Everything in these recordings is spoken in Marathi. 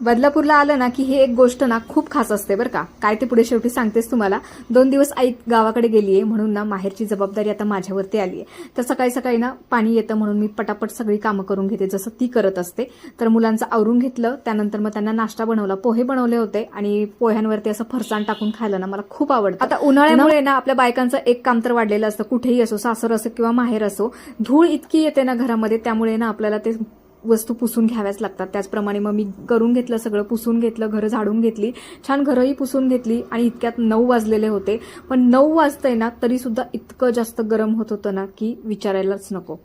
बदलापूरला आलं ना की हे एक गोष्ट ना खूप खास असते बरं का. काय ते पुढे शेवटी सांगतेस तुम्हाला. 2 दिवस आई गावाकडे गेलीये म्हणून ना माहेरची जबाबदारी आता माझ्यावरती आलीये. तर सकाळी सकाळी ना पाणी येतं म्हणून मी पटापट सगळी कामं करून घेते जसं ती करत असते. तर मुलांचं आवरून घेतलं, त्यानंतर मग त्यांना नाश्ता बनवला, पोहे बनवले होते आणि पोह्यांवरती असं फरसाण टाकून खायला ना मला खूप आवडतं. आता उन्हाळ्यामुळे ना आपल्या बायकांचं एक काम तर वाढलेलं असतं, कुठेही असो, सासर असो किंवा माहेर असो, धूळ इतकी येते ना घरामध्ये, त्यामुळे ना आपल्याला ते वस्तू पुसून घ्याव्याच लागतात. त्याचप्रमाणे मग मी करून घेतलं, सगळं पुसून घेतलं, घरं झाडून घेतली, छान घरही पुसून घेतली आणि इतक्यात 9 वाजलेले होते. पण 9 वाजतंय ना तरी सुद्धा इतकं जास्त गरम होत होतं ना की विचारायलाच नको.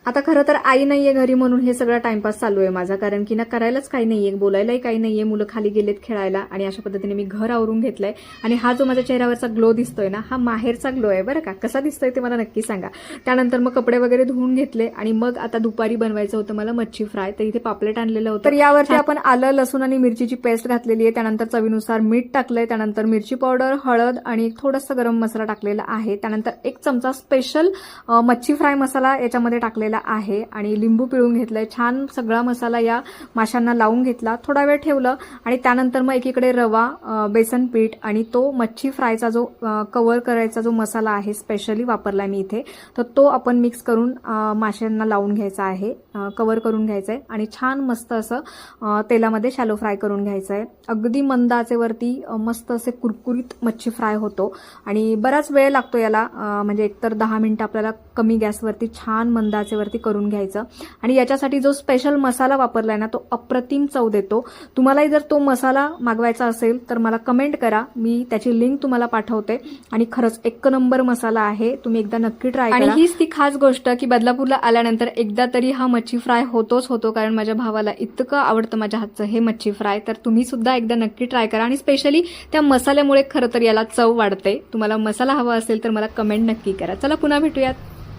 आता खरं तर आई नाहीये घरी म्हणून हे सगळं टाइमपास चालू आहे माझा, कारण की ना करायलाच काही नाहीये, बोलायलाही काही नाहीये, मुलं खाली गेलेत खेळायला आणि अशा पद्धतीने मी घर आवरून घेतलंय. आणि हा जो माझ्या चेहऱ्यावरचा ग्लो दिसतोय ना हा माहेरचा ग्लो आहे बरं का. कसा दिसतोय ते मला नक्की सांगा. त्यानंतर मग कपडे वगैरे धुवून घेतले आणि मग आता दुपारी बनवायचं होतं मला मच्छी फ्राय. तर इथे पापलेट आणलेलं होतं. तर यावरती आपण आलं, लसूण आणि मिरचीची पेस्ट घातलेली आहे. त्यानंतर चवीनुसार मीठ टाकलंय, त्यानंतर मिरची पावडर, हळद आणि थोडासा गरम मसाला टाकलेला आहे. त्यानंतर 1 चमचा स्पेशल मच्छी फ्राय मसाला याच्यामध्ये टाकलेला आहे आणि लिंबू पिळून घेतलंय. छान सगळा मसाला या माशांना लावून घेतला, थोडा वेळ ठेवलं आणि त्यानंतर मग एकीकडे रवा, बेसन पीठ आणि तो मच्छी फ्रायचा जो कव्हर करायचा जो मसाला आहे स्पेशली वापरलाय मी इथे, तर तो आपण मिक्स करून माशांना लावून घ्यायचा आहे, कव्हर करून घ्यायचंय आणि छान मस्त असं तेलामध्ये शॅलो फ्राय करून घ्यायचंय. अगदी मंद आचेवरती मस्त असे कुरकुरीत मच्छी फ्राय होतो आणि बराच वेळ लागतो याला, म्हणजे एकतर 10 मिनिटं आपल्याला कमी गॅसवरती छान मंद आचेवरती करून घ्यायचं. आणि याच्यासाठी जो स्पेशल मसाला वापरलाय ना तो अप्रतिम चव देतो. तुम्हालाही जर तो मसाला मागवायचा असेल तर मला कमेंट करा, मी त्याची लिंक तुम्हाला पाठवते. आणि खरंच 1 नंबर मसाला आहे, तुम्ही एकदा नक्की ट्राय करा. आणि हीच ती खास गोष्ट की बदलापूरला आल्यानंतर एकदा तरी हा मच्छी फ्राय होतोच होतो, कारण माझ्या भावाला इतकं आवडतं माझ्या हातचं हे मच्छी फ्राय. तर तुम्ही सुद्धा एकदा नक्की ट्राय करा आणि स्पेशली त्या मसाल्यामुळे खरं तर याला चव वाढते. तुम्हाला मसाला हवा असेल तर मला कमेंट नक्की करा. चला पुन्हा भेटूयात.